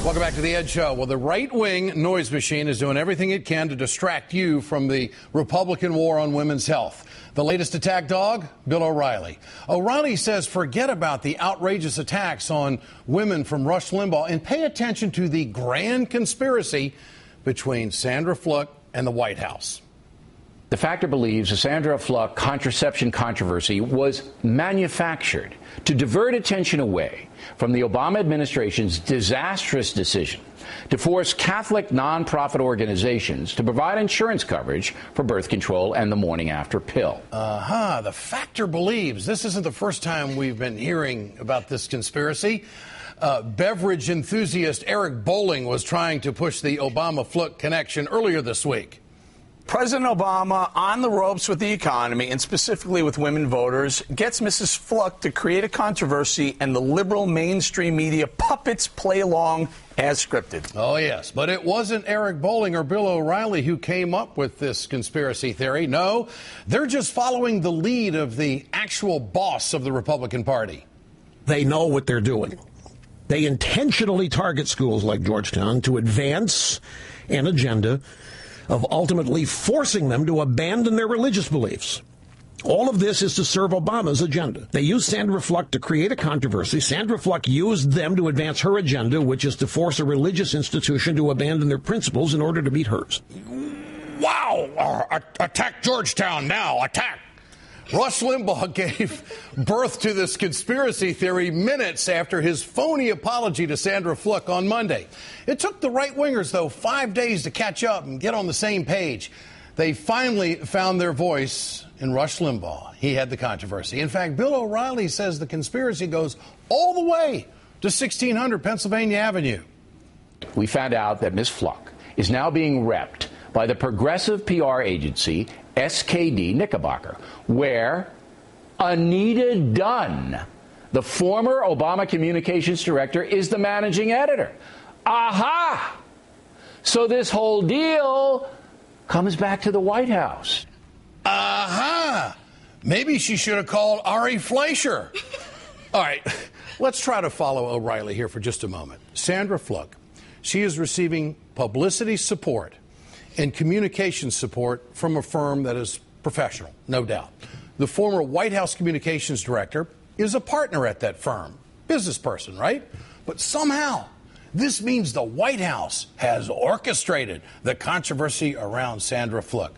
Welcome back to the Ed Show. Well, the right-wing noise machine is doing everything it can to distract you from the Republican war on women's health. The latest attack dog, Bill O'Reilly. O'Reilly says forget about the outrageous attacks on women from Rush Limbaugh and pay attention to the grand conspiracy between Sandra Fluke and the White House. The Factor believes the Sandra Fluke contraception controversy was manufactured to divert attention away from the Obama administration's disastrous decision to force Catholic nonprofit organizations to provide insurance coverage for birth control and the morning after pill. The Factor believes. This isn't the first time we've been hearing about this conspiracy. Beverage enthusiast Eric Bolling was trying to push the Obama-Fluke connection earlier this week. President Obama, on the ropes with the economy, and specifically with women voters, gets Mrs. Fluke to create a controversy, and the liberal mainstream media puppets play along as scripted. Oh, yes, but it wasn't Eric Bolling or Bill O'Reilly who came up with this conspiracy theory. No, they're just following the lead of the actual boss of the Republican Party. They know what they're doing. They intentionally target schools like Georgetown to advance an agenda of ultimately forcing them to abandon their religious beliefs. All of this is to serve Obama's agenda. They used Sandra Fluke to create a controversy. Sandra Fluke used them to advance her agenda, which is to force a religious institution to abandon their principles in order to meet hers. Wow! Attack Georgetown now! Attack! Rush Limbaugh gave birth to this conspiracy theory minutes after his phony apology to Sandra Fluke on Monday. It took the right-wingers, though, 5 days to catch up and get on the same page. They finally found their voice in Rush Limbaugh. He had the controversy. In fact, Bill O'Reilly says the conspiracy goes all the way to 1600 Pennsylvania Avenue. We found out that Ms. Fluke is now being repped by the progressive PR agency SKD Knickerbocker, where Anita Dunn, the former Obama communications director, is the managing editor. Aha! So this whole deal comes back to the White House. Aha! Maybe she should have called Ari Fleischer. All right, let's try to follow O'Reilly here for just a moment. Sandra Fluke, she is receiving publicity support and communication support from a firm that is professional, no doubt. The former White House communications director is a partner at that firm, business person, right? But somehow, this means the White House has orchestrated the controversy around Sandra Fluke.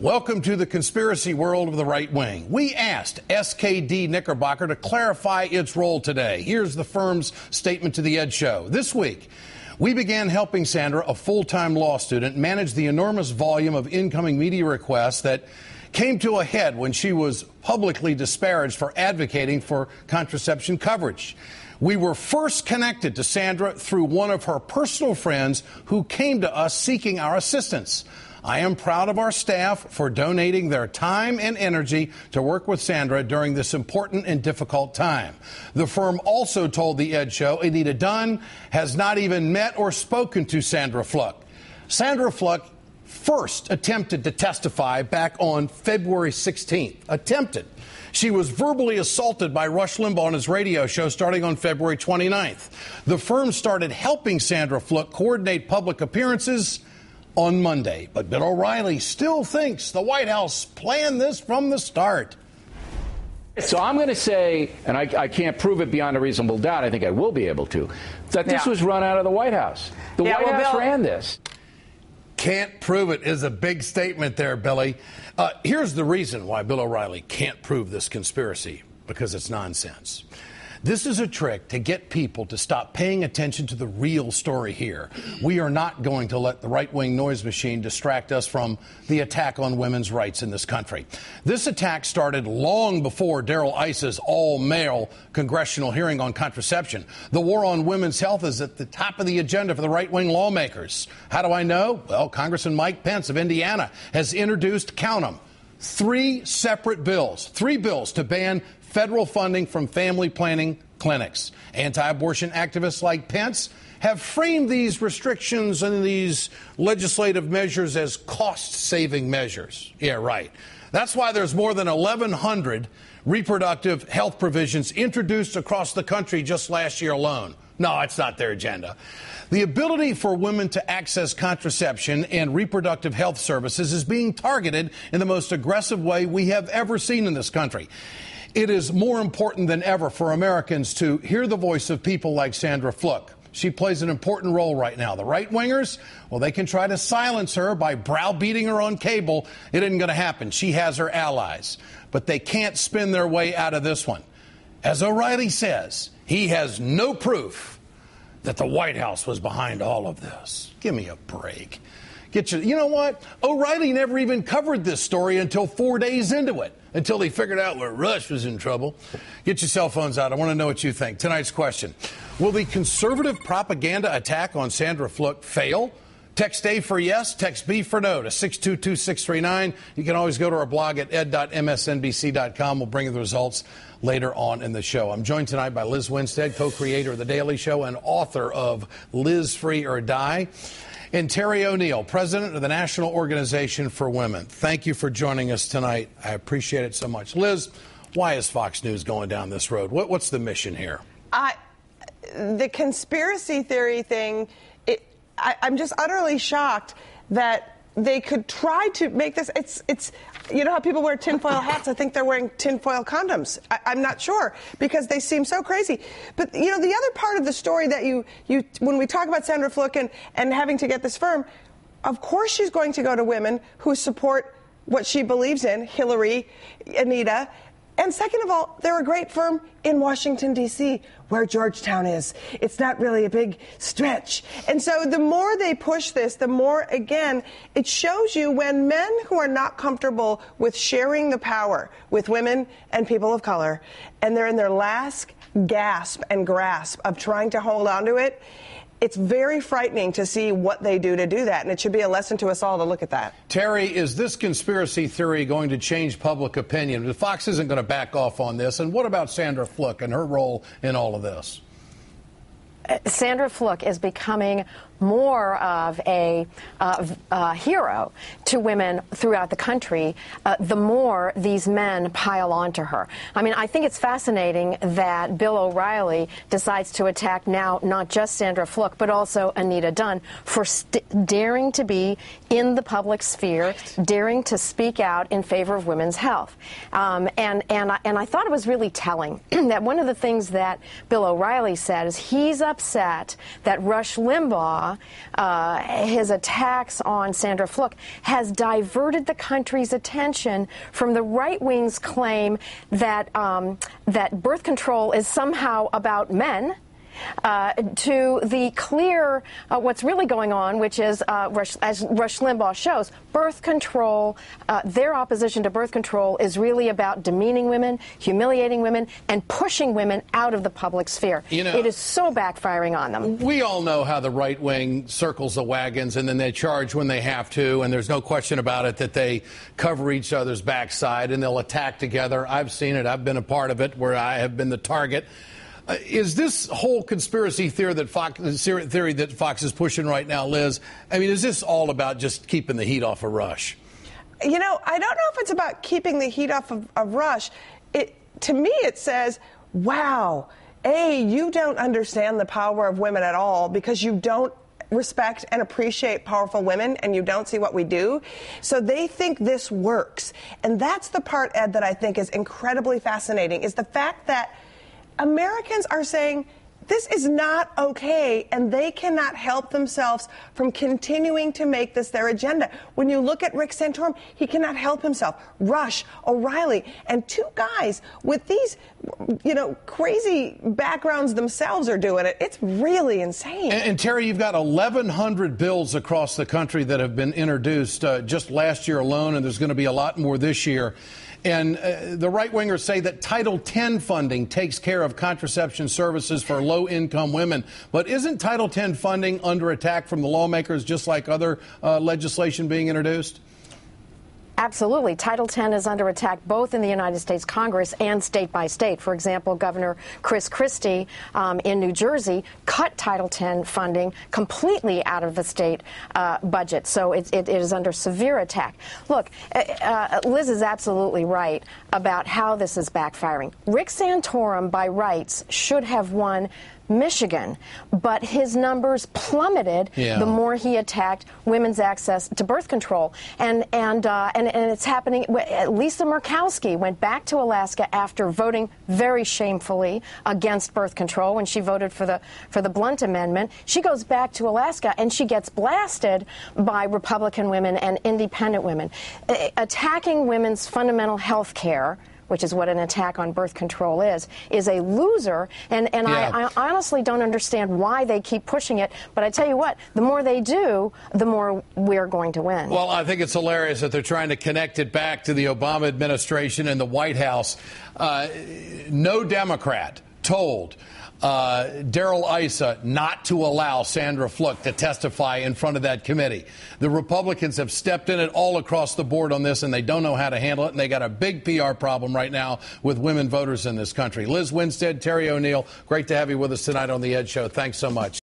Welcome to the conspiracy world of the right wing. We asked SKD Knickerbocker to clarify its role today. Here's the firm's statement to the Ed Show. This week, we began helping Sandra, a full-time law student, manage the enormous volume of incoming media requests that came to a head when she was publicly disparaged for advocating for contraception coverage. We were first connected to Sandra through one of her personal friends who came to us seeking our assistance. I am proud of our staff for donating their time and energy to work with Sandra during this important and difficult time. The firm also told the Ed Show Anita Dunn has not even met or spoken to Sandra Fluke. Sandra Fluke first attempted to testify back on February 16th. Attempted. She was verbally assaulted by Rush Limbaugh on his radio show starting on February 29th. The firm started helping Sandra Fluke coordinate public appearances on Monday. But Bill O'Reilly still thinks the White House planned this from the start. So I'm going to say, and I can't prove it beyond a reasonable doubt, I think I will be able to, that this was run out of the White House. The White House ran this. Can't prove it is a big statement there, Billy. Here's the reason why Bill O'Reilly can't prove this conspiracy, because it's nonsense. This is a trick to get people to stop paying attention to the real story here. We are not going to let the right-wing noise machine distract us from the attack on women's rights in this country. This attack started long before Darrell Iss's all-male congressional hearing on contraception. The war on women's health is at the top of the agenda for the right-wing lawmakers. How do I know? Well, Congressman Mike Pence of Indiana has introduced, count them, three bills to ban federal funding from family planning clinics. Anti-abortion activists like Pence have framed these restrictions and these legislative measures as cost-saving measures. Yeah, right. That's why there's more than 1,100 reproductive health provisions introduced across the country just last year alone. No, it's not their agenda. The ability for women to access contraception and reproductive health services is being targeted in the most aggressive way we have ever seen in this country. It is more important than ever for Americans to hear the voice of people like Sandra Fluke. She plays an important role right now. The right-wingers, well, they can try to silence her by browbeating her on cable. It isn't going to happen. She has her allies. But they can't spin their way out of this one. As O'Reilly says, he has no proof that the White House was behind all of this. Give me a break. You know what? O'Reilly never even covered this story until 4 days into it, until he figured out where Rush was in trouble. Get your cell phones out. I want to know what you think. Tonight's question: will the conservative propaganda attack on Sandra Fluke fail? Text A for yes, text B for no to 622-639. You can always go to our blog at ed.msnbc.com. We'll bring you the results later on in the show. I'm joined tonight by Liz Winstead, co-creator of The Daily Show and author of Liz Free or Die, and Terry O'Neill, president of the National Organization for Women. Thank you for joining us tonight. I appreciate it so much. Liz, why is Fox News going down this road? What's the mission here? The conspiracy theory thing, I'm just utterly shocked that they could try to make this. It's you know how people wear tinfoil hats? I think they're wearing tinfoil condoms. I'm not sure, because they seem so crazy. But, you know, the other part of the story that you when we talk about Sandra Fluke and having to get this firm, of course she's going to go to women who support what she believes in, Hillary, Anita. And second of all, they're a great firm in Washington, D.C., where Georgetown is. It's not really a big stretch. And so the more they push this, the more, again, it shows you when men who are not comfortable with sharing the power with women and people of color, and they're in their last gasp and grasp of trying to hold on to it, it's very frightening to see what they do to do that, and it should be a lesson to us all to look at that. Terry, is this conspiracy theory going to change public opinion? Fox isn't going to back off on this. And what about Sandra Fluke and her role in all of this? Sandra Fluke is becoming more of a hero to women throughout the country, the more these men pile onto her. I mean, I think it's fascinating that Bill O'Reilly decides to attack now not just Sandra Fluke, but also Anita Dunn for daring to be in the public sphere, daring to speak out in favor of women's health. And I thought it was really telling that one of the things that Bill O'Reilly said is he's upset that Rush Limbaugh, his attacks on Sandra Fluke, has diverted the country's attention from the right wing's claim that that birth control is somehow about men, to the clear what's really going on, which is, as Rush Limbaugh shows, birth control, their opposition to birth control is really about demeaning women, humiliating women, and pushing women out of the public sphere. You know, it is so backfiring on them. We all know how the right wing circles the wagons, and then they charge when they have to, and there's no question about it that they cover each other's backside, and they'll attack together. I've seen it. I've been a part of it where I have been the target. Is this whole conspiracy theory that Fox is pushing right now, Liz? I mean, is this all about just keeping the heat off of Rush? You know, I don't know if it's about keeping the heat off of Rush. To me, it says, wow, you don't understand the power of women at all because you don't respect and appreciate powerful women, and you don't see what we do. So they think this works. And that's the part, Ed, that I think is incredibly fascinating, is the fact that Americans are saying this is not okay, and they cannot help themselves from continuing to make this their agenda. When you look at Rick Santorum, he cannot help himself. Rush, O'Reilly, and two guys with these, crazy backgrounds themselves are doing it. It's really insane. And Terry, you've got 1,100 bills across the country that have been introduced just last year alone, and there's going to be a lot more this year. And the right-wingers say that Title X funding takes care of contraception services for low-income women. But isn't Title X funding under attack from the lawmakers, just like other legislation being introduced? Absolutely. Title X is under attack both in the United States Congress and state by state. For example, Governor Chris Christie in New Jersey cut Title X funding completely out of the state budget. So it is under severe attack. Look, Liz is absolutely right about how this is backfiring. Rick Santorum, by rights, should have won Michigan, but his numbers plummeted the more he attacked women's access to birth control. And it's happening. Lisa Murkowski went back to Alaska after voting very shamefully against birth control when she voted for the Blunt Amendment. She goes back to Alaska and she gets blasted by Republican women and independent women. Attacking women's fundamental health care, which is what an attack on birth control is a loser. And I honestly don't understand why they keep pushing it. But I tell you what, the more they do, the more we're going to win. Well, I think it's hilarious that they're trying to connect it back to the Obama administration and the White House. No Democrat told Darrell Issa not to allow Sandra Fluke to testify in front of that committee. The Republicans have stepped in it all across the board on this, and they don't know how to handle it, and they got a big PR problem right now with women voters in this country. Liz Winstead, Terry O'Neill, great to have you with us tonight on The Ed Show. Thanks so much.